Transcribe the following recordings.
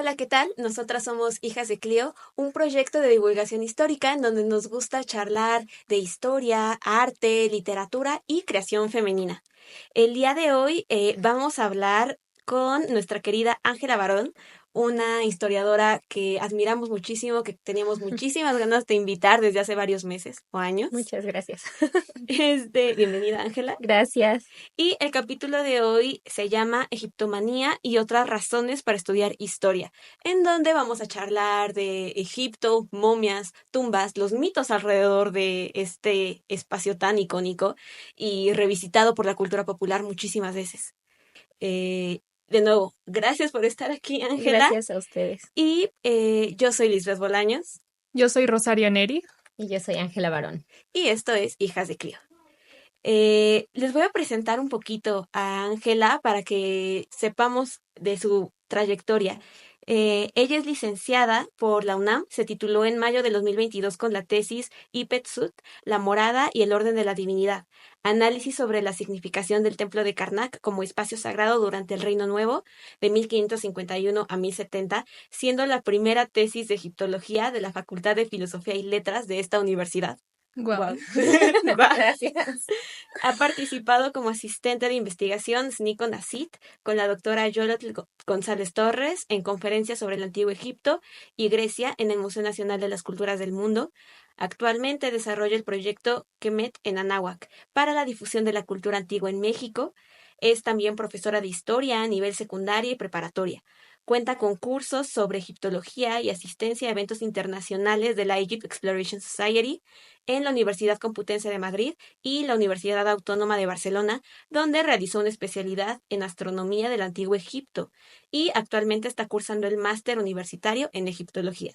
Hola, ¿qué tal? Nosotras somos Hijas de Clio, un proyecto de divulgación histórica en donde nos gusta charlar de historia, arte, literatura y creación femenina. El día de hoy vamos a hablar con nuestra querida Ángela Barón, una historiadora que admiramos muchísimo, que teníamos muchísimas ganas de invitar desde hace varios meses o años. Muchas gracias. Bienvenida, Ángela. Gracias. Y el capítulo de hoy se llama Egiptomanía y otras razones para estudiar historia, en donde vamos a charlar de Egipto, momias, tumbas, los mitos alrededor de este espacio tan icónico y revisitado por la cultura popular muchísimas veces. De nuevo, gracias por estar aquí, Ángela. Gracias a ustedes. Y yo soy Lisbeth Bolaños. Yo soy Rosario Neri. Y yo soy Ángela Barón. Y esto es Hijas de Clio. Les voy a presentar un poquito a Ángela para que sepamos de su trayectoria. Ella es licenciada por la UNAM, se tituló en mayo de 2022 con la tesis Ipet-Sut, La Morada y el Orden de la Divinidad, análisis sobre la significación del Templo de Karnak como espacio sagrado durante el Reino Nuevo de 1551 a 1070, siendo la primera tesis de egiptología de la Facultad de Filosofía y Letras de esta universidad. Guau. Gracias. Ha participado como asistente de investigación SNICO NACIT con la doctora Yolotl González Torres en conferencias sobre el Antiguo Egipto y Grecia en el Museo Nacional de las Culturas del Mundo. Actualmente desarrolla el proyecto Kemet en Anáhuac para la difusión de la cultura antigua en México. Es también profesora de historia a nivel secundaria y preparatoria. Cuenta con cursos sobre egiptología y asistencia a eventos internacionales de la Egypt Exploration Society en la Universidad Complutense de Madrid y la Universidad Autónoma de Barcelona, donde realizó una especialidad en astronomía del Antiguo Egipto y actualmente está cursando el máster universitario en egiptología.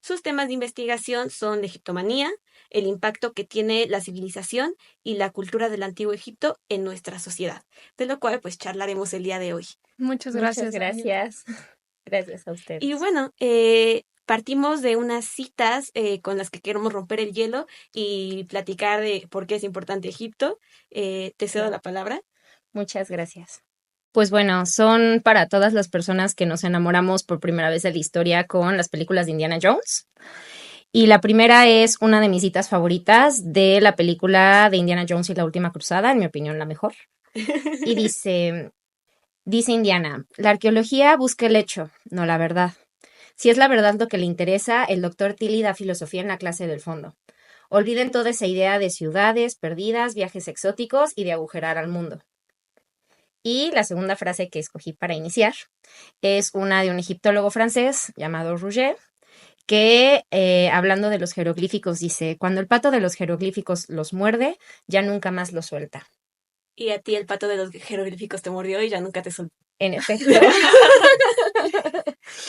Sus temas de investigación son la egiptomanía, el impacto que tiene la civilización y la cultura del Antiguo Egipto en nuestra sociedad, de lo cual pues charlaremos el día de hoy. Muchas Muchas gracias. gracias. Gracias a ustedes. Y bueno, partimos de unas citas con las que queremos romper el hielo y platicar de por qué es importante Egipto. Te cedo la palabra. Muchas gracias. Pues bueno, son para todas las personas que nos enamoramos por primera vez de la historia con las películas de Indiana Jones. Y la primera es una de mis citas favoritas de la película de Indiana Jones y la Última Cruzada, en mi opinión la mejor. Y dice Indiana, la arqueología busca el hecho, no la verdad. Si es la verdad lo que le interesa, el doctor Tilly da filosofía en la clase del fondo. Olviden toda esa idea de ciudades perdidas, viajes exóticos y de agujerar al mundo. Y la segunda frase que escogí para iniciar es una de un egiptólogo francés llamado Rouget, que hablando de los jeroglíficos dice, cuando el pato de los jeroglíficos los muerde, ya nunca más los suelta. Y a ti el pato de los jeroglíficos te mordió y ya nunca te soltó. En efecto.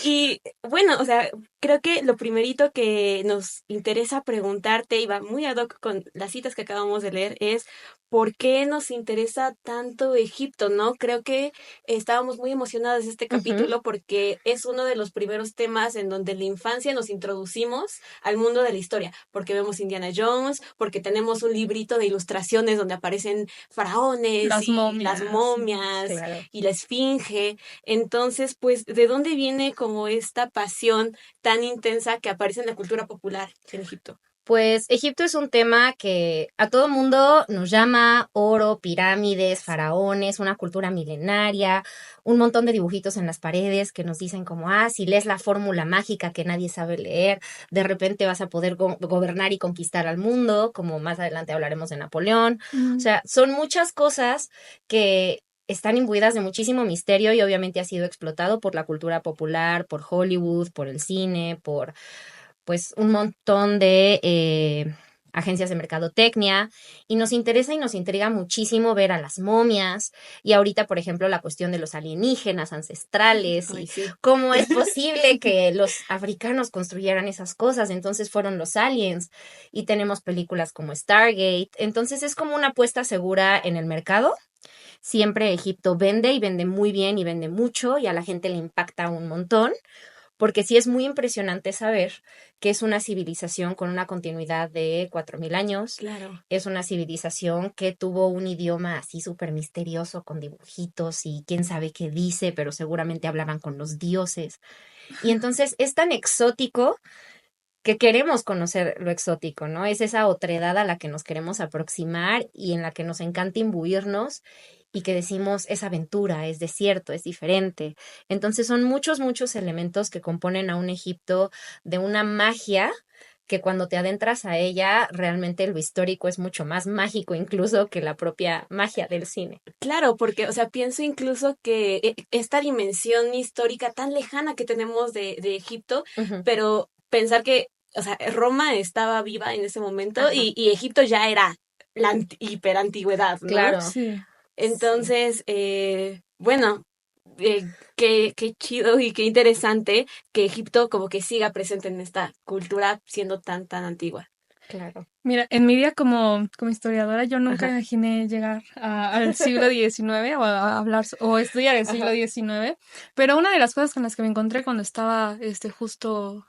Y bueno, o sea, creo que lo primerito que nos interesa preguntarte, y va muy ad hoc con las citas que acabamos de leer, es ¿por qué nos interesa tanto Egipto, no? Creo que estábamos muy emocionadas de este capítulo porque es uno de los primeros temas en donde en la infancia nos introducimos al mundo de la historia, porque vemos Indiana Jones, porque tenemos un librito de ilustraciones donde aparecen faraones Las y momias. las momias Claro. y la esfinge. Entonces, pues, ¿de dónde viene como esta pasión tan intensa que aparece en la cultura popular en Egipto? Pues Egipto es un tema que a todo mundo nos llama oro, pirámides, faraones, una cultura milenaria, un montón de dibujitos en las paredes que nos dicen como, si lees la fórmula mágica que nadie sabe leer, de repente vas a poder gobernar y conquistar al mundo, como más adelante hablaremos de Napoleón. O sea, son muchas cosas que están imbuidas de muchísimo misterio y obviamente ha sido explotado por la cultura popular, por Hollywood, por el cine, por pues un montón de agencias de mercadotecnia y nos interesa y nos intriga muchísimo ver a las momias y ahorita, por ejemplo, la cuestión de los alienígenas ancestrales Ay, y sí. cómo es posible que los africanos construyeran esas cosas. Entonces fueron los aliens y tenemos películas como Stargate. Entonces es como una apuesta segura en el mercado. Siempre Egipto vende y vende muy bien y vende mucho y a la gente le impacta un montón porque sí es muy impresionante saber que es una civilización con una continuidad de 4000 años. Claro. Es una civilización que tuvo un idioma así súper misterioso con dibujitos y quién sabe qué dice, pero seguramente hablaban con los dioses. Y entonces es tan exótico que queremos conocer lo exótico, ¿no? Es esa otredad a la que nos queremos aproximar y en la que nos encanta imbuirnos y que decimos es aventura, es desierto, es diferente. Entonces son muchos, muchos elementos que componen a un Egipto de una magia que cuando te adentras a ella, realmente lo histórico es mucho más mágico incluso que la propia magia del cine. Claro, porque, o sea, pienso incluso que esta dimensión histórica tan lejana que tenemos de Egipto, Ujú. pero pensar que, o sea, Roma estaba viva en ese momento Ajá, y Egipto ya era la hiperantigüedad, ¿no? claro, Sí. sí. Entonces, bueno, qué chido y qué interesante que Egipto como que siga presente en esta cultura siendo tan antigua. Claro. Mira, en mi vida como historiadora, yo nunca Ajá, imaginé llegar al siglo XIX o a hablar o estudiar el siglo ajá. XIX, pero una de las cosas con las que me encontré cuando estaba justo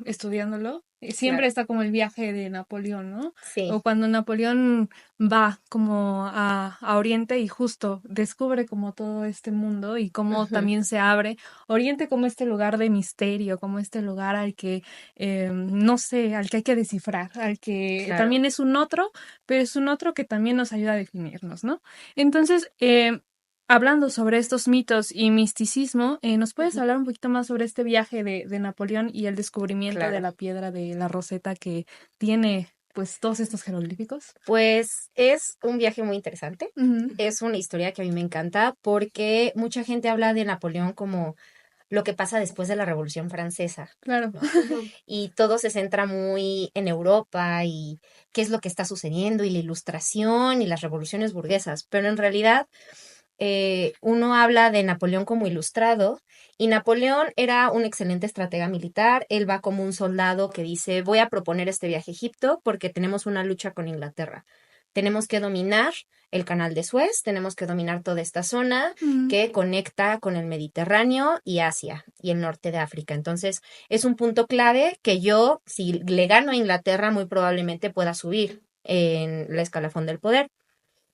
estudiándolo, siempre Claro. está como el viaje de Napoleón, ¿no? O Sí. cuando Napoleón va como a Oriente y justo descubre como todo este mundo y cómo Ujú. también se abre Oriente como este lugar de misterio, como este lugar al que no sé, al que hay que descifrar, al que Claro. también es un otro, pero es un otro que también nos ayuda a definirnos, ¿no? Entonces, hablando sobre estos mitos y misticismo, ¿nos puedes Ujú. hablar un poquito más sobre este viaje de Napoleón y el descubrimiento de Claro. la piedra de la Roseta que tiene, pues, todos estos jeroglíficos? Pues es un viaje muy interesante. Ujú, Es una historia que a mí me encanta porque mucha gente habla de Napoleón como lo que pasa después de la Revolución Francesa, claro. ¿no? Ujú. Y todo se centra muy en Europa y qué es lo que está sucediendo y la ilustración y las revoluciones burguesas, pero en realidad uno habla de Napoleón como ilustrado y Napoleón era un excelente estratega militar. Él va como un soldado que dice, voy a proponer este viaje a Egipto porque tenemos una lucha con Inglaterra. Tenemos que dominar el canal de Suez, tenemos que dominar toda esta zona Ujú, que conecta con el Mediterráneo y Asia y el norte de África. Entonces, es un punto clave que yo, si le gano a Inglaterra, muy probablemente pueda subir en la escalafón del poder.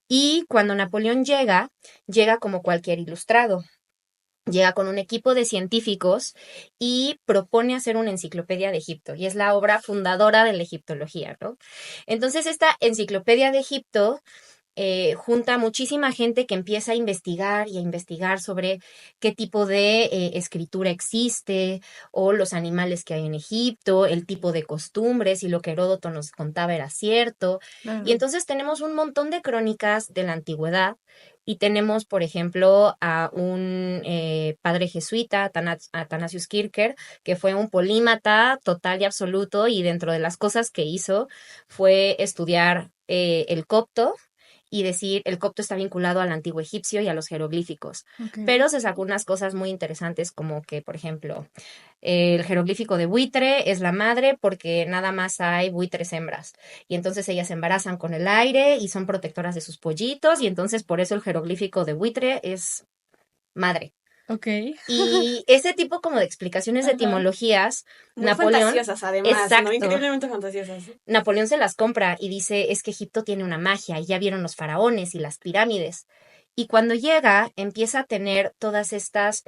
Y cuando Napoleón llega, llega como cualquier ilustrado. Llega con un equipo de científicos y propone hacer una enciclopedia de Egipto, y es la obra fundadora de la egiptología, ¿no? Entonces, esta enciclopedia de Egipto junta muchísima gente que empieza a investigar y a investigar sobre qué tipo de escritura existe o los animales que hay en Egipto, el tipo de costumbres y lo que Heródoto nos contaba era cierto. Y claro. entonces tenemos un montón de crónicas de la antigüedad y tenemos, por ejemplo, a un padre jesuita, Athanasius Kircher, que fue un polímata total y absoluto y dentro de las cosas que hizo fue estudiar el copto y decir el copto está vinculado al antiguo egipcio y a los jeroglíficos. Ok. Pero se sacó unas cosas muy interesantes como que, por ejemplo, el jeroglífico de buitre es la madre porque nada más hay buitres hembras. Y entonces ellas se embarazan con el aire y son protectoras de sus pollitos y entonces por eso el jeroglífico de buitre es madre. Ok. Y ese tipo como de explicaciones de Ajá. etimologías, Muy Napoleón, fantasiosas además, ¿no? exacto, Increíblemente fantasiosas. Napoleón se las compra y dice, es que Egipto tiene una magia y ya vieron los faraones y las pirámides. Y cuando llega, empieza a tener todas estas,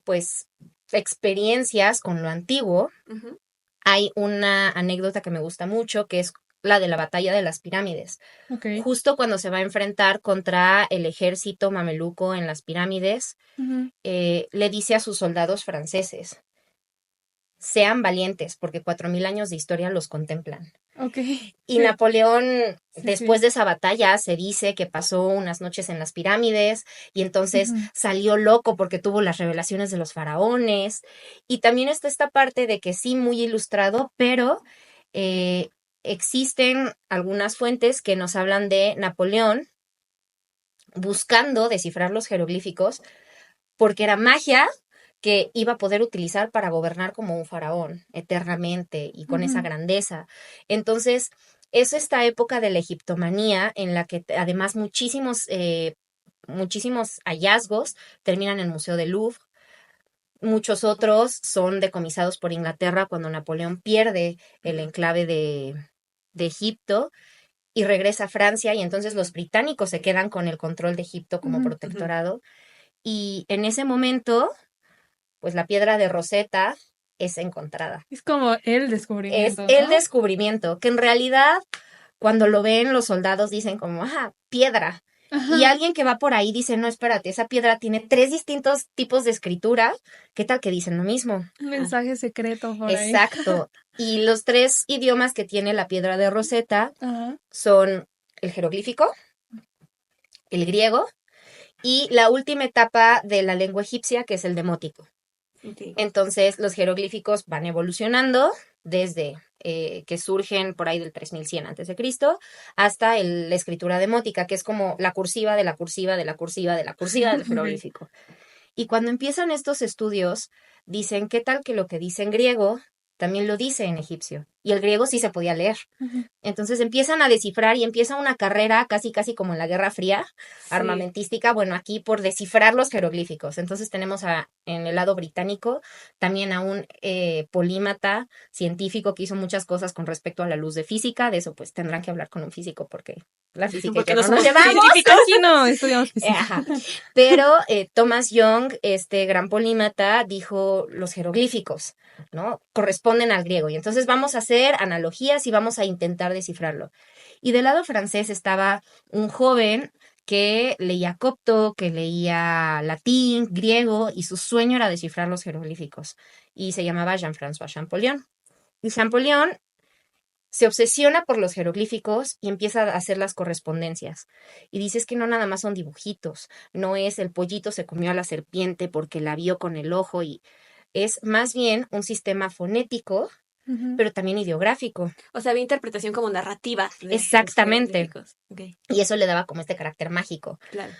pues, experiencias con lo antiguo. Ujú. Hay una anécdota que me gusta mucho, que es la de la batalla de las pirámides. Ok. Justo cuando se va a enfrentar contra el ejército mameluco en las pirámides, Ujú, le dice a sus soldados franceses, sean valientes, porque 4000 años de historia los contemplan. ok. Y Sí, Napoleón, sí, después sí. de esa batalla, se dice que pasó unas noches en las pirámides y entonces Ujú, salió loco porque tuvo las revelaciones de los faraones. Y también está esta parte de que sí, muy ilustrado, pero eh, existen algunas fuentes que nos hablan de Napoleón buscando descifrar los jeroglíficos porque era magia que iba a poder utilizar para gobernar como un faraón eternamente y con esa ujú. grandeza. Entonces, es esta época de la egiptomanía en la que además muchísimos hallazgos terminan en el Museo del Louvre. Muchos otros son decomisados por Inglaterra cuando Napoleón pierde el enclave de Egipto y regresa a Francia, y entonces los británicos se quedan con el control de Egipto como protectorado. Y en ese momento, pues la piedra de Rosetta es encontrada. Es como el Es descubrimiento, el ¿no? descubrimiento, que en realidad cuando lo ven los soldados dicen como, piedra. Y Ajá. alguien que va por ahí dice, no, espérate, esa piedra tiene 3 distintos tipos de escritura. ¿Qué tal que dicen lo mismo? Un mensaje secreto por ahí. Exacto. Y los 3 idiomas que tiene la piedra de Rosetta Ajá. son el jeroglífico, el griego y la última etapa de la lengua egipcia, que es el demótico. Ok. Entonces, los jeroglíficos van evolucionando desde que surgen por ahí del 3100 a.C. hasta la escritura demótica, que es como la cursiva de la cursiva de la cursiva de la cursiva del Ok. jeroglífico. Y cuando empiezan estos estudios, dicen, ¿qué tal que lo que dice en griego también lo dice en egipcio? Y el griego sí se podía leer. Ujú. Entonces empiezan a descifrar y empieza una carrera casi como en la Guerra Fría, armamentística, bueno, aquí por descifrar los jeroglíficos. Entonces tenemos en el lado británico también a un polímata científico que hizo muchas cosas con respecto a la luz de física. De eso pues tendrán que hablar con un físico porque la física y Porque yo no no nos somos llevamos. científicos. Aquí no estudiamos física. Ajá. Pero Thomas Young, este gran polímata, dijo los jeroglíficos, ¿no? Corresponden al griego. Y entonces vamos a hacer analogías y vamos a intentar descifrarlo. Y del lado francés estaba un joven que leía copto, que leía latín, griego, y su sueño era descifrar los jeroglíficos. Y se llamaba Jean-François Champollion. Y Champollion se obsesiona por los jeroglíficos y empieza a hacer las correspondencias. Y dices que no nada más son dibujitos, no es el pollito se comió a la serpiente porque la vio con el ojo, y es más bien un sistema fonético, Ujú. pero también ideográfico. O sea, había interpretación como narrativa de los Exactamente. jeroglíficos. Ok, Y eso le daba como este carácter mágico. claro.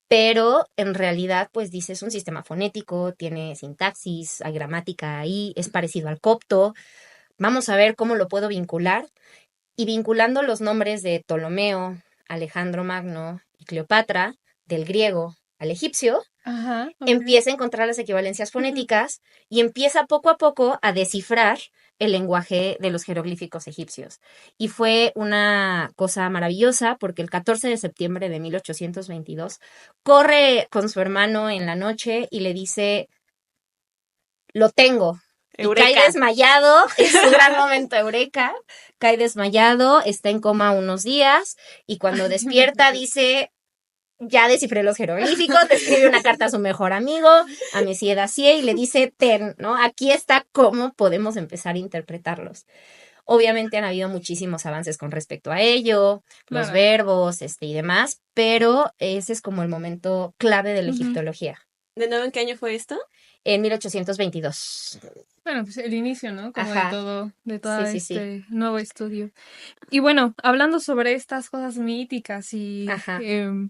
Pero en realidad, pues dices, un sistema fonético, tiene sintaxis, hay gramática ahí, es parecido al copto. Vamos a ver cómo lo puedo vincular. Y vinculando los nombres de Ptolomeo, Alejandro Magno y Cleopatra, del griego al egipcio, Ajá. Ok. empieza a encontrar las equivalencias fonéticas y empieza poco a poco a descifrar el lenguaje de los jeroglíficos egipcios. Y fue una cosa maravillosa porque el 14 de septiembre de 1822 corre con su hermano en la noche y le dice, lo tengo. Y cae Eureka. desmayado, es su gran momento, eureka, cae desmayado, está en coma unos días y cuando despierta dice, ya descifré los jeroglíficos, le escribe una carta a su mejor amigo, a Messier Dacier, y le dice, ¿no? Aquí está cómo podemos empezar a interpretarlos. Obviamente han habido muchísimos avances con respecto a ello, los Claro. verbos, y demás, pero ese es como el momento clave de la Ujú. egiptología. ¿De nuevo en qué año fue esto? En 1822. Bueno, pues el inicio, ¿no? Como Ajá. de todo Sí. este nuevo estudio. Y bueno, hablando sobre estas cosas míticas y Ajá.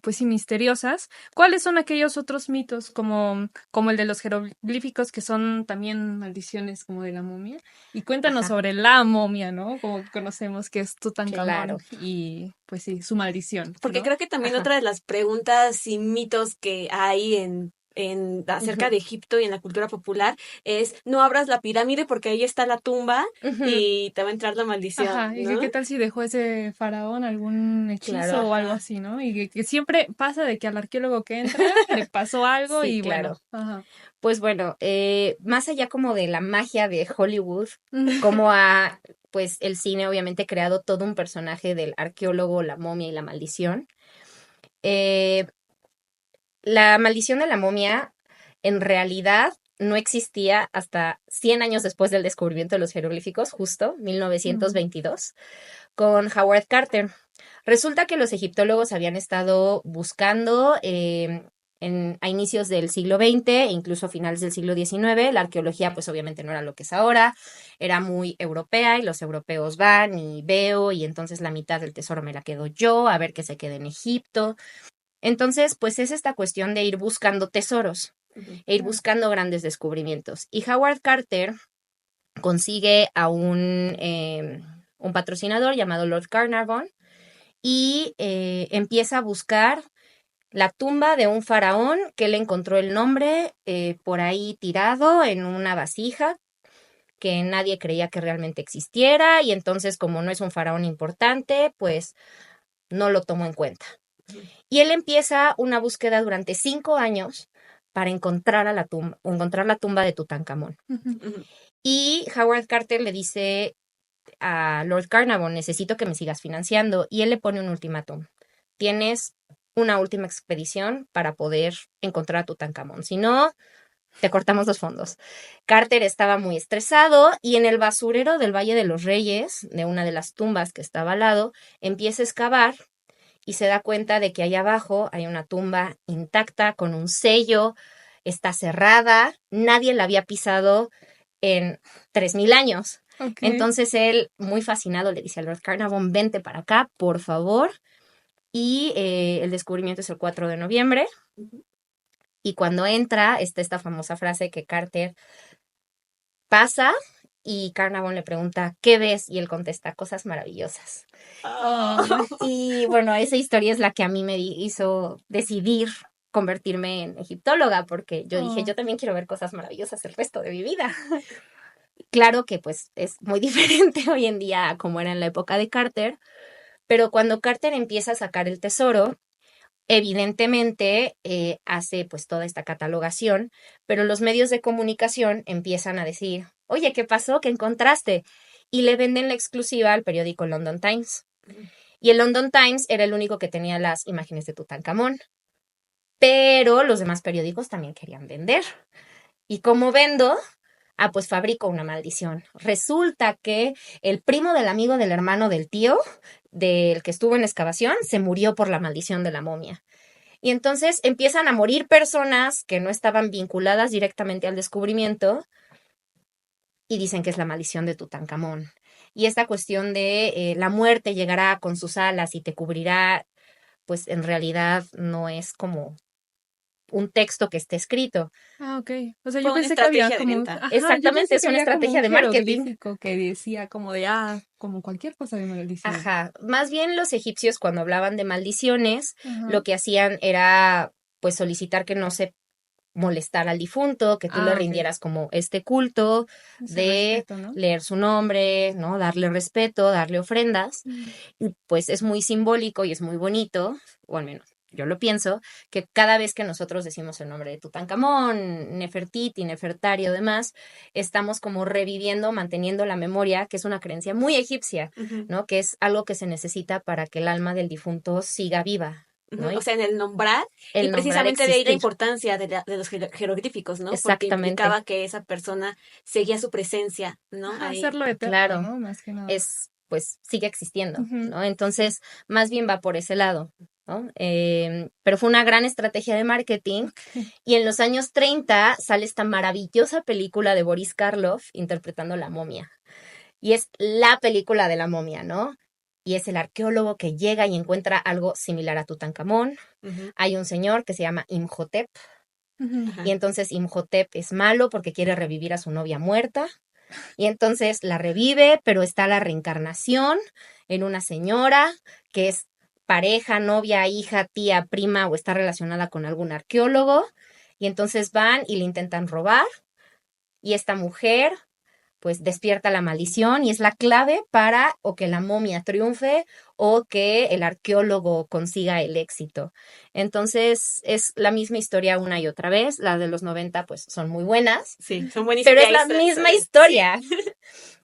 pues sí misteriosas, ¿cuáles son aquellos otros mitos como el de los jeroglíficos que son también maldiciones como de la momia? Y cuéntanos Ajá. sobre la momia, ¿no? Como conocemos que es Tutankamón Claro. y pues sí, su maldición, Porque ¿no? creo que también Ajá. otra de las preguntas y mitos que hay acerca Ujú. de Egipto y en la cultura popular es no abras la pirámide porque ahí está la tumba Ujú. y te va a entrar la maldición, Ajá, y ¿no? qué tal si dejó ese faraón algún hechizo Claro. o algo Ajá. así, ¿no? Y que siempre pasa de que al arqueólogo que entra le pasó algo Sí, y claro. bueno, ajá. Pues bueno, más allá como de la magia de Hollywood, Ujú. como pues el cine obviamente creado todo un personaje del arqueólogo, la momia y la maldición. Eh, la maldición de la momia en realidad no existía hasta 100 años después del descubrimiento de los jeroglíficos, justo 1922, con Howard Carter. Resulta que los egiptólogos habían estado buscando a inicios del siglo XX e incluso finales del siglo XIX. La arqueología pues obviamente no era lo que es ahora, era muy europea y los europeos van y veo y entonces la mitad del tesoro me la quedo yo, a ver qué se queda en Egipto. Entonces pues es esta cuestión de ir buscando tesoros Ujú. e ir buscando grandes descubrimientos. Y Howard Carter consigue a un patrocinador llamado Lord Carnarvon y empieza a buscar la tumba de un faraón que él encontró el nombre por ahí tirado en una vasija que nadie creía que realmente existiera, y entonces como no es un faraón importante, pues no lo tomó en cuenta. Y él empieza una búsqueda durante 5 años para encontrar la tumba de Tutankamón. Y Howard Carter le dice a Lord Carnarvon, necesito que me sigas financiando, y él le pone un ultimátum. Tienes una última expedición para poder encontrar a Tutankamón, si no, te cortamos los fondos. Carter estaba muy estresado y en el basurero del Valle de los Reyes, de una de las tumbas que estaba al lado, empieza a excavar y se da cuenta de que allá abajo hay una tumba intacta con un sello, está cerrada, nadie la había pisado en 3000 años. Okay. Entonces él, muy fascinado, le dice a Lord Carnarvon, vente para acá, por favor. Y el descubrimiento es el 4 de noviembre. Y cuando entra, está esta famosa frase que Carter pasa y Carnarvon le pregunta, ¿qué ves? Y él contesta, cosas maravillosas. Y bueno, esa historia es la que a mí me hizo decidir convertirme en egiptóloga, porque yo dije, yo también quiero ver cosas maravillosas el resto de mi vida. Claro que pues es muy diferente hoy en día a como era en la época de Carter, pero cuando Carter empieza a sacar el tesoro, evidentemente hace pues toda esta catalogación, pero los medios de comunicación empiezan a decir, oye, ¿qué pasó? ¿Qué encontraste? Y le venden la exclusiva al periódico London Times. Y el London Times era el único que tenía las imágenes de Tutankamón. Pero los demás periódicos también querían vender. ¿Y cómo vendo? Pues fabrico una maldición. Resulta que el primo del amigo del hermano del tío, del que estuvo en excavación, se murió por la maldición de la momia. Y entonces empiezan a morir personas que no estaban vinculadas directamente al descubrimiento y dicen que es la maldición de Tutankamón. Y esta cuestión de la muerte llegará con sus alas y te cubrirá, pues en realidad no es como un texto que esté escrito. Ok. O sea, Fue yo una pensé que había estrategia de como... venta. Ajá, Exactamente, es una estrategia de marketing. jeroglífico que decía como de, como cualquier cosa de maldición. Ajá, más bien los egipcios cuando hablaban de maldiciones, Ajá. lo que hacían era pues solicitar que no se molestara al difunto, que tú le Ok. rindieras como este culto Ese de respeto, ¿no? leer su nombre, ¿no? Darle respeto, darle ofrendas. Y pues es muy simbólico y es muy bonito, o al menos yo lo pienso, que cada vez que nosotros decimos el nombre de Tutankamón, Nefertiti, Nefertari o demás, estamos como reviviendo, manteniendo la memoria, que es una creencia muy egipcia, ¿no? Que es algo que se necesita para que el alma del difunto siga viva, ¿no? O sea, en el nombrar, El y nombrar, precisamente de ahí la existir. importancia de los jeroglíficos, ¿no? Porque Exactamente. implicaba que esa persona seguía su presencia, ¿no? Ajá, Ahí. hacerlo eterno, Claro. ¿no? Más que nada. Pues sigue existiendo, Ujú. ¿no? Entonces, más bien va por ese lado, ¿no? Pero fue una gran estrategia de marketing. Y en los años 30 sale esta maravillosa película de Boris Karloff interpretando la momia. Y es la película de la momia, ¿no? Y es el arqueólogo que llega y encuentra algo similar a Tutankamón. Hay un señor que se llama Imhotep. Y entonces Imhotep es malo porque quiere revivir a su novia muerta. Y entonces la revive, pero está la reencarnación en una señora que es pareja, novia, hija, tía, prima o está relacionada con algún arqueólogo. Y entonces van y le intentan robar. Y esta mujer pues despierta la maldición y es la clave para o que la momia triunfe o que el arqueólogo consiga el éxito. Entonces es la misma historia una y otra vez. Las de los 90 pues son muy buenas. Sí, son buenísimas. Pero es la misma historia. Sí.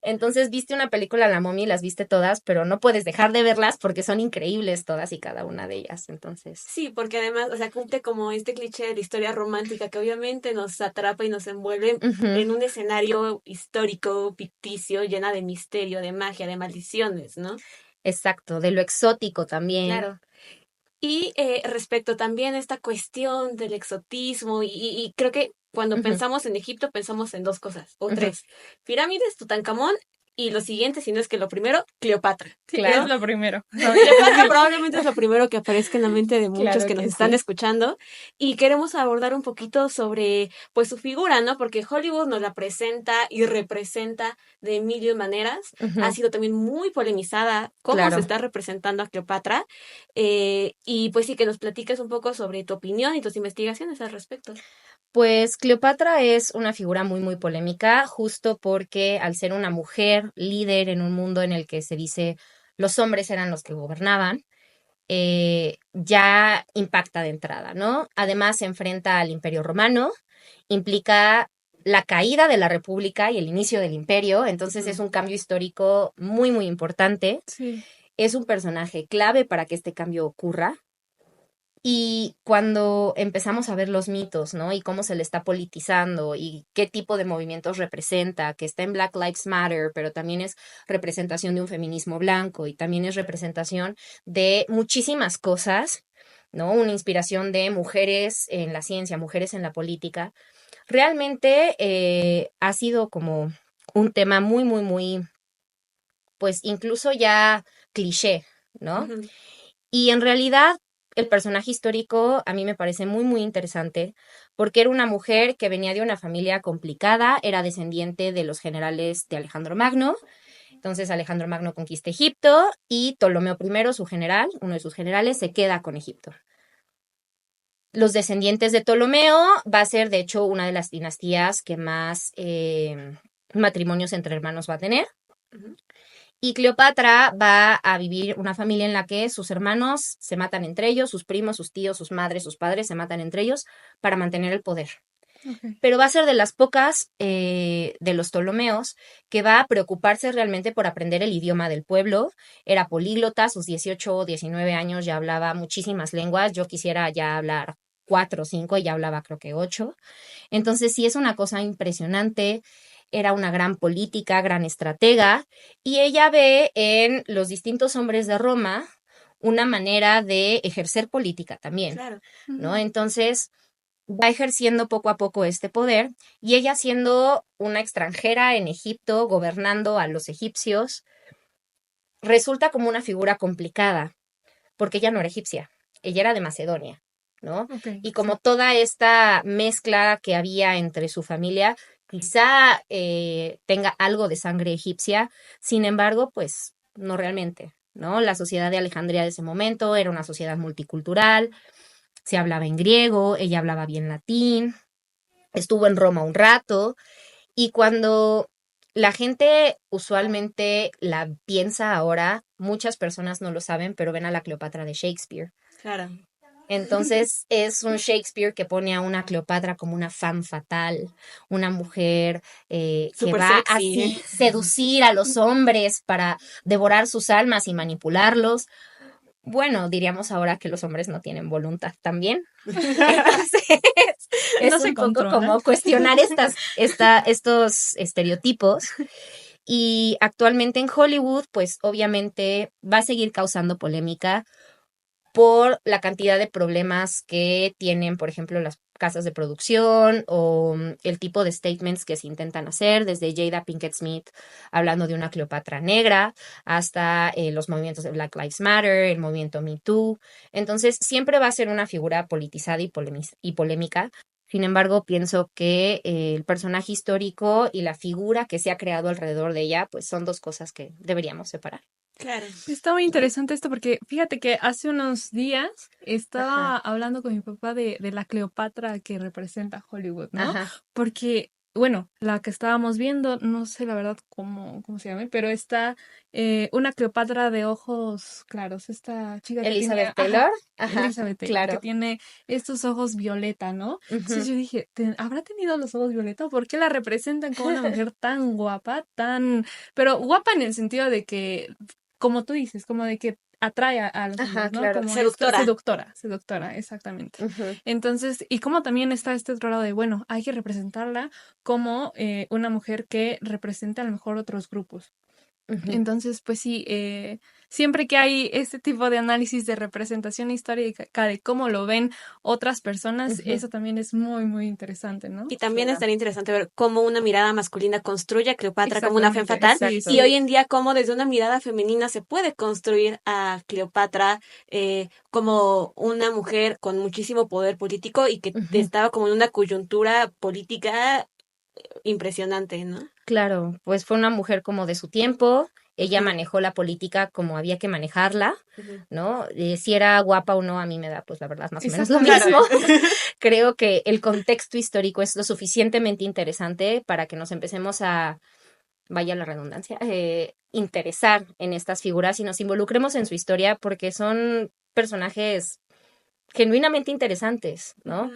Entonces viste una película La Momia y las viste todas, pero no puedes dejar de verlas porque son increíbles todas y cada una de ellas. Entonces. Sí, porque además, o sea, cumple como este cliché de la historia romántica que obviamente nos atrapa y nos envuelve en un escenario histórico, ficticio, llena de misterio, de magia, de maldiciones, ¿no? Exacto, de lo exótico también. Claro. Y respecto también a esta cuestión del exotismo, y creo que cuando pensamos en Egipto pensamos en dos cosas, o tres: pirámides, Tutankamón Y lo siguiente, si no es que lo primero, Cleopatra. Sí, Claro. es lo primero. Cleopatra probablemente es lo primero que aparezca en la mente de muchos Claro que nos que están sí. escuchando. Y queremos abordar un poquito sobre pues su figura, ¿no? Porque Hollywood nos la presenta y representa de mil y un maneras. Ha Ujú, sido también muy polemizada cómo se claro. está representando a Cleopatra. Y pues sí, que nos platiques un poco sobre tu opinión y tus investigaciones al respecto. Pues Cleopatra es una figura muy, muy polémica, justo porque al ser una mujer líder en un mundo en el que se dice los hombres eran los que gobernaban, ya impacta de entrada, ¿no? Además se enfrenta al Imperio Romano, implica la caída de la República y el inicio del Imperio, entonces es un cambio histórico muy, muy importante. Sí. Es un personaje clave para que este cambio ocurra. Y cuando empezamos a ver los mitos, ¿no? Y cómo se le está politizando y qué tipo de movimientos representa, que está en Black Lives Matter, pero también es representación de un feminismo blanco y también es representación de muchísimas cosas, ¿no? Una inspiración de mujeres en la ciencia, mujeres en la política. Realmente ha sido como un tema muy, muy, muy, pues incluso ya cliché, ¿no? Ujú. Y en realidad, el personaje histórico a mí me parece muy, muy interesante porque era una mujer que venía de una familia complicada, era descendiente de los generales de Alejandro Magno. Entonces Alejandro Magno conquista Egipto y Ptolomeo I, su general, uno de sus generales, se queda con Egipto. Los descendientes de Ptolomeo va a ser, de hecho, una de las dinastías que más matrimonios entre hermanos va a tener. Ujú. Y Cleopatra va a vivir una familia en la que sus hermanos se matan entre ellos, sus primos, sus tíos, sus madres, sus padres se matan entre ellos para mantener el poder. Okay. Pero va a ser de las pocas de los Ptolomeos que va a preocuparse realmente por aprender el idioma del pueblo. Era políglota, a sus 18 o 19 años ya hablaba muchísimas lenguas. Yo quisiera ya hablar 4 o 5, y ya hablaba creo que 8. Entonces sí es una cosa impresionante. Era una gran política, gran estratega, y ella ve en los distintos hombres de Roma una manera de ejercer política también, Claro. ¿no? Ujú. Entonces va ejerciendo poco a poco este poder, y ella siendo una extranjera en Egipto, gobernando a los egipcios, resulta como una figura complicada, porque ella no era egipcia, ella era de Macedonia, ¿no? Okay, Y sí. como toda esta mezcla que había entre su familia, quizá tenga algo de sangre egipcia, sin embargo, pues no realmente, ¿no? La sociedad de Alejandría de ese momento era una sociedad multicultural, se hablaba en griego, ella hablaba bien latín, estuvo en Roma un rato, y cuando la gente usualmente la piensa ahora, muchas personas no lo saben, pero ven a la Cleopatra de Shakespeare. Claro. Entonces es un Shakespeare que pone a una Cleopatra como una femme fatal, una mujer que Súper va sexy. así seducir a los hombres para devorar sus almas y manipularlos. Bueno, diríamos ahora que los hombres no tienen voluntad también. Entonces, No es se un poco controlan. como cuestionar estos estereotipos. Y actualmente en Hollywood, pues obviamente va a seguir causando polémica por la cantidad de problemas que tienen, por ejemplo, las casas de producción o el tipo de statements que se intentan hacer, desde Jada Pinkett Smith hablando de una Cleopatra negra hasta los movimientos de Black Lives Matter, el movimiento Me Too. Entonces, siempre va a ser una figura politizada y polémica. Sin embargo, pienso que el personaje histórico y la figura que se ha creado alrededor de ella, pues son dos cosas que deberíamos separar. Claro. Está muy ¿No? interesante esto porque fíjate que hace unos días estaba Ajá, hablando con mi papá de la Cleopatra que representa Hollywood, ¿no? ajá. Porque, bueno, la que estábamos viendo, no sé la verdad cómo se llama, pero está una Cleopatra de ojos claros, esta chica que tiene, Elizabeth ajá, Taylor, ajá, Elizabeth Taylor, que claro. tiene estos ojos violeta, ¿no? Entonces Ujú. yo dije, ¿habrá tenido los ojos violeta? ¿Por qué la representan como una mujer tan guapa, pero guapa en el sentido de que como tú dices, como de que atrae a los Ajá, hombres, ¿no? claro. Como esta Seductora. seductora, exactamente. Ujú. Entonces, y como también está este otro lado de, bueno, hay que representarla como una mujer que representa a lo mejor otros grupos. Ujú. Entonces, pues sí, siempre que hay este tipo de análisis de representación histórica de cómo lo ven otras personas, Ujú. eso también es muy, muy interesante, ¿no? Y también Claro. estaría interesante ver cómo una mirada masculina construye a Cleopatra como una femme Exactamente, fatale sí, Exacto. y sí. hoy en día cómo desde una mirada femenina se puede construir a Cleopatra como una mujer con muchísimo poder político y que Ujú. estaba como en una coyuntura política impresionante, ¿no? Claro, pues fue una mujer como de su tiempo, ella Ajá. manejó la política como había que manejarla, Ujú. ¿no? Si era guapa o no, a mí me da, pues la verdad, más o menos lo Exactamente. mismo. Creo que el contexto histórico es lo suficientemente interesante para que nos empecemos a, vaya la redundancia, interesar en estas figuras y nos involucremos en su historia porque son personajes genuinamente interesantes, ¿no? Ujú.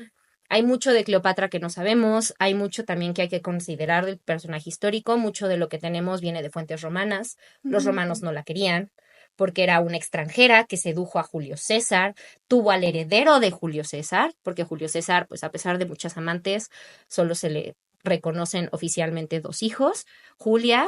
Hay mucho de Cleopatra que no sabemos, hay mucho también que hay que considerar del personaje histórico, mucho de lo que tenemos viene de fuentes romanas, los Ujú. romanos no la querían porque era una extranjera que sedujo a Julio César, tuvo al heredero de Julio César, porque Julio César, pues a pesar de muchas amantes, solo se le reconocen oficialmente 2 hijos, Julia,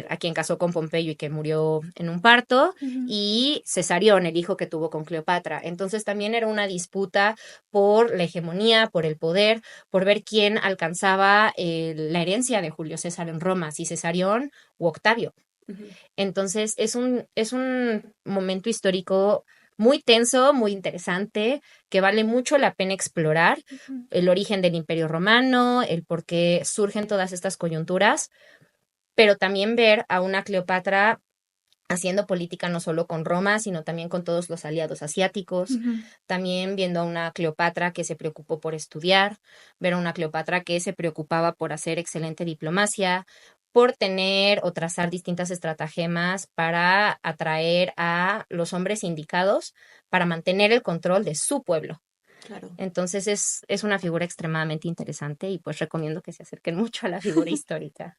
a quien casó con Pompeyo y que murió en un parto, Ujú. y Cesarión, el hijo que tuvo con Cleopatra. Entonces también era una disputa por la hegemonía, por el poder, por ver quién alcanzaba la herencia de Julio César en Roma, si Cesarión u Octavio. Ujú. Entonces es un momento histórico muy tenso, muy interesante, que vale mucho la pena explorar Ujú. el origen del Imperio Romano, el por qué surgen todas estas coyunturas, pero también ver a una Cleopatra haciendo política no solo con Roma, sino también con todos los aliados asiáticos, Ujú. también viendo a una Cleopatra que se preocupó por estudiar, ver a una Cleopatra que se preocupaba por hacer excelente diplomacia, por tener o trazar distintas estratagemas para atraer a los hombres indicados para mantener el control de su pueblo. Claro. Entonces es una figura extremadamente interesante y pues recomiendo que se acerquen mucho a la figura histórica.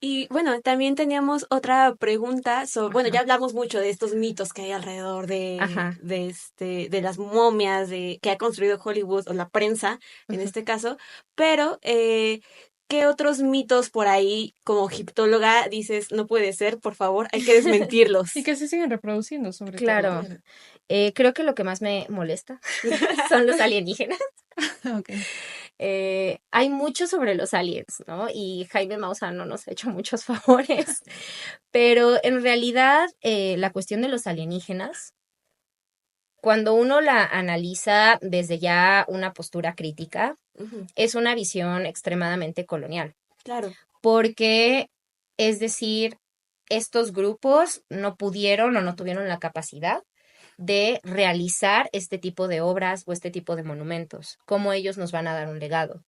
Y bueno, también teníamos otra pregunta sobre, bueno, ya Ajá, hablamos mucho de estos mitos que hay alrededor ajá. de las momias que ha construido Hollywood o la prensa en Ujú. este caso, pero ¿qué otros mitos por ahí como egiptóloga dices, no puede ser, por favor, hay que Y desmentirlos? que se siguen reproduciendo, sobre todo. Claro, Claro. creo que lo que más me molesta son los alienígenas. Ok. Hay mucho sobre los aliens, ¿no? Y Jaime Maussan no nos ha hecho muchos favores, pero en realidad la cuestión de los alienígenas, cuando uno la analiza desde ya una postura crítica, Ujú. es una visión extremadamente colonial, Claro. porque, es decir, estos grupos no pudieron o no tuvieron la capacidad de realizar este tipo de obras o este tipo de monumentos, cómo ellos nos van a dar un legado,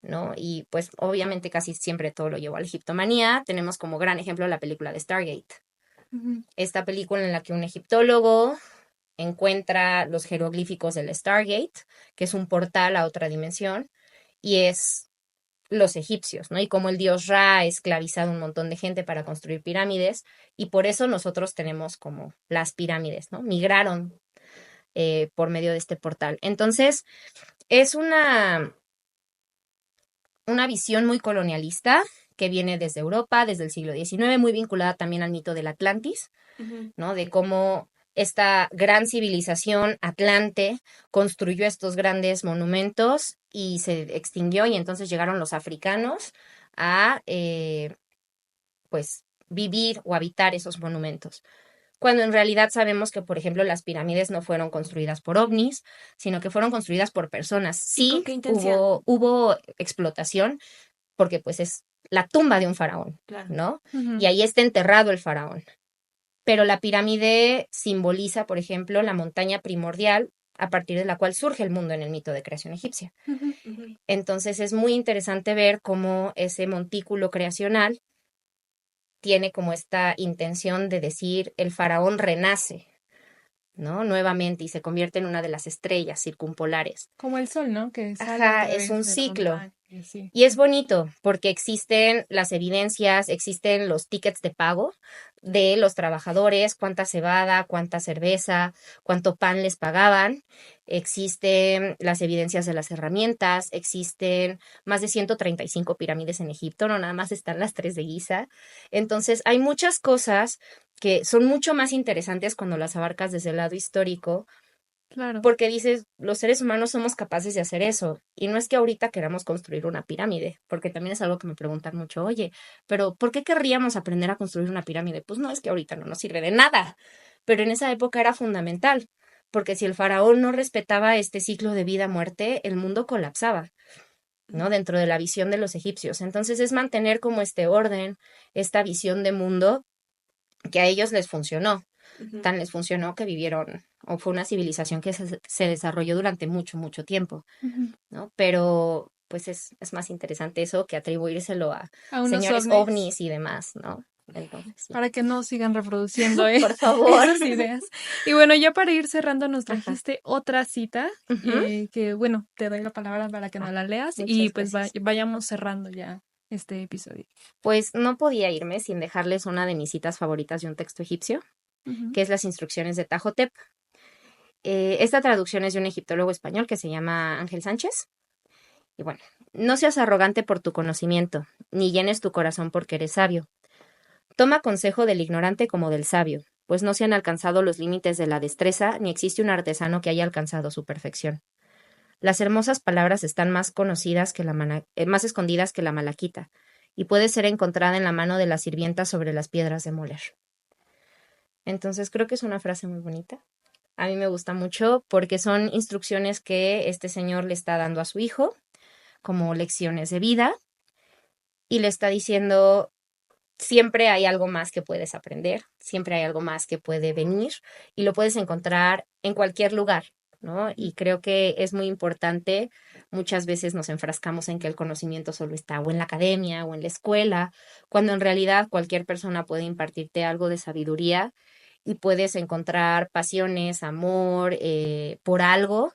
¿no? Y pues obviamente casi siempre todo lo llevó a la egiptomanía. Tenemos como gran ejemplo la película de Stargate, Ujú. esta película en la que un egiptólogo encuentra los jeroglíficos del Stargate, que es un portal a otra dimensión, y es los egipcios, ¿no? Y cómo el dios Ra ha esclavizado un montón de gente para construir pirámides, y por eso nosotros tenemos como las pirámides, ¿no? Migraron por medio de este portal. Entonces, es una visión muy colonialista que viene desde Europa, desde el siglo XIX, muy vinculada también al mito del Atlantis, Ujú. ¿no? De cómo esta gran civilización atlante construyó estos grandes monumentos y se extinguió y entonces llegaron los africanos a, pues, vivir o habitar esos monumentos. Cuando en realidad sabemos que, por ejemplo, las pirámides no fueron construidas por ovnis, sino que fueron construidas por personas. ¿Y con Sí, qué intención? hubo explotación, porque pues es la tumba de un faraón, Claro. ¿no? Y Ujú. ahí está enterrado el faraón. Pero la pirámide simboliza, por ejemplo, la montaña primordial a partir de la cual surge el mundo en el mito de creación egipcia. Ujú. Ujú. Entonces es muy interesante ver cómo ese montículo creacional tiene como esta intención de decir el faraón renace, ¿no? Nuevamente y se convierte en una de las estrellas circumpolares. Como el sol, ¿no? Que sale Ajá, otra es vez un de la ciclo. montaña. Sí. Y es bonito porque existen las evidencias, existen los tickets de pago de los trabajadores, cuánta cebada, cuánta cerveza, cuánto pan les pagaban. Existen las evidencias de las herramientas, existen más de 135 pirámides en Egipto, no nada más están las 3 de Giza. Entonces hay muchas cosas que son mucho más interesantes cuando las abarcas desde el lado histórico, Claro. porque dices, los seres humanos somos capaces de hacer eso. Y no es que ahorita queramos construir una pirámide, porque también es algo que me preguntan mucho, oye, pero ¿por qué querríamos aprender a construir una pirámide? Pues no, es que ahorita no nos sirve de nada, pero en esa época era fundamental, porque si el faraón no respetaba este ciclo de vida-muerte, el mundo colapsaba, ¿no? Dentro de la visión de los egipcios. Entonces es mantener como este orden, esta visión de mundo que a ellos les funcionó. Ujú. Tan les funcionó que vivieron, o fue una civilización que se desarrolló durante mucho, mucho tiempo, Ujú. ¿no? Pero pues es más interesante eso que atribuírselo a A unos señores ovnis. ovnis y demás, ¿no? Entonces, sí. Para que no sigan reproduciendo Por favor. esas ideas. Y bueno, ya para ir cerrando, nos Ajá. trajiste otra cita, Ujú. que bueno, te doy la palabra para que nos la leas y Muchas pues gracias. vayamos cerrando ya este episodio. Pues no podía irme sin dejarles una de mis citas favoritas de un texto egipcio, Ujú. que es las instrucciones de Tajotep. Esta traducción es de un egiptólogo español que se llama Ángel Sánchez. Y bueno, no seas arrogante por tu conocimiento, ni llenes tu corazón porque eres sabio. Toma consejo del ignorante como del sabio, pues no se han alcanzado los límites de la destreza, ni existe un artesano que haya alcanzado su perfección. Las hermosas palabras están más conocidas que más escondidas que la malaquita, y puede ser encontrada en la mano de la sirvienta sobre las piedras de moler. Entonces creo que es una frase muy bonita. A mí me gusta mucho porque son instrucciones que este señor le está dando a su hijo como lecciones de vida y le está diciendo, siempre hay algo más que puedes aprender, siempre hay algo más que puede venir y lo puedes encontrar en cualquier lugar, ¿no? Y creo que es muy importante, muchas veces nos enfrascamos en que el conocimiento solo está o en la academia o en la escuela, cuando en realidad cualquier persona puede impartirte algo de sabiduría y puedes encontrar pasiones, amor por algo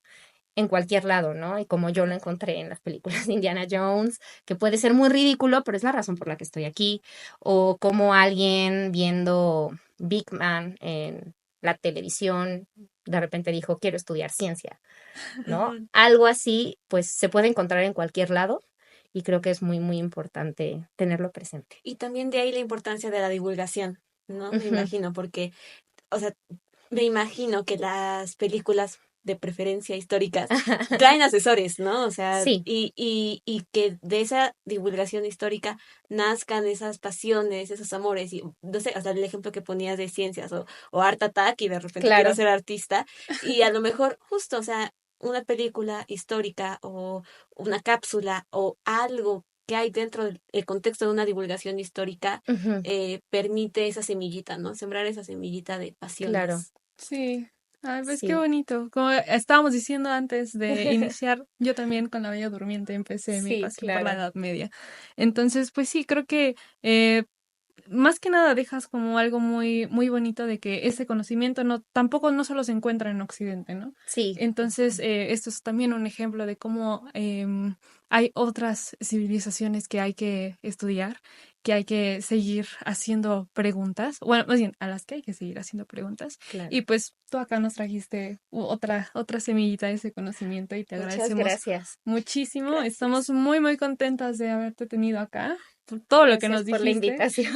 en cualquier lado, ¿no? Y como yo lo encontré en las películas de Indiana Jones, que puede ser muy ridículo, pero es la razón por la que estoy aquí, o como alguien viendo Big Man en la televisión, de repente dijo, quiero estudiar ciencia, ¿no? Ujú. Algo así, pues se puede encontrar en cualquier lado y creo que es muy, muy importante tenerlo presente. Y también de ahí la importancia de la divulgación, ¿no? Me Ujú. imagino, porque, o sea, me imagino que las películas de preferencia históricas traen asesores, ¿no? O sea, Sí, y que de esa divulgación histórica nazcan esas pasiones, esos amores, y no sé, o sea, el ejemplo que ponías de ciencias o Art Attack y de repente quiero claro. ser artista, y a lo mejor justo, o sea, una película histórica o una cápsula o algo que hay dentro del contexto de una divulgación histórica Ujú. permite esa semillita, ¿no? Sembrar esa semillita de Claro, pasiones. Sí. Ay, pues qué sí. bonito. Como estábamos diciendo antes de iniciar, yo también con La Bella Durmiente empecé mi Sí, pasión por la claro. Edad Media. Entonces, pues sí, creo que eh, más que nada dejas como algo muy, muy bonito de que ese conocimiento tampoco no solo se encuentra en Occidente, ¿no? Sí, Entonces, esto es también un ejemplo de cómo hay otras civilizaciones que hay que estudiar, que hay que seguir haciendo preguntas, bueno, más bien a las que hay que seguir haciendo preguntas. claro. Y pues tú acá nos trajiste otra semillita de ese conocimiento y te Muchas agradecemos gracias. muchísimo. Estamos Gracias. muy, muy contentas de haberte tenido acá, por todo lo que Gracias nos por la dijiste. invitación.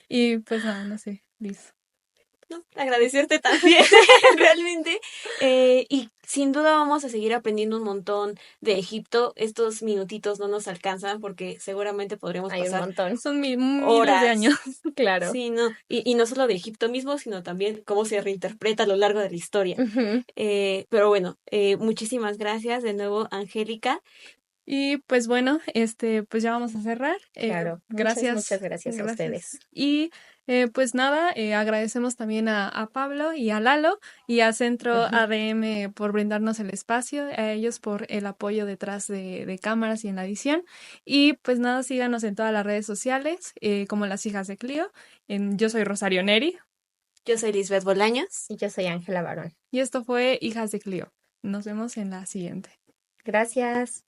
Y pues nada, no sé, Liz. ¿No? Agradecerte también, realmente. Y sin duda vamos a seguir aprendiendo un montón de Egipto. Estos minutitos no nos alcanzan porque seguramente podremos Hay un pasar montón. Son miles de años. horas. Claro. Sí, no. Y no solo de Egipto mismo, sino también cómo se reinterpreta a lo largo de la historia. Ujú. Pero bueno, muchísimas gracias de nuevo, Angélica. Y pues bueno, pues ya vamos a cerrar. Claro. Muchas, muchas Gracias, gracias a gracias. ustedes. Y pues nada, agradecemos también a Pablo y a Lalo y a Centro Ujú. ADM por brindarnos el espacio, a ellos por el apoyo detrás de cámaras y en la edición. Y pues nada, síganos en todas las redes sociales, como Las Hijas de Clio. Yo soy Rosario Neri Yo soy Lisbeth Bolaños. Y yo soy Ángela Barón. y esto fue Hijas de Clio. Nos vemos en la siguiente. Gracias.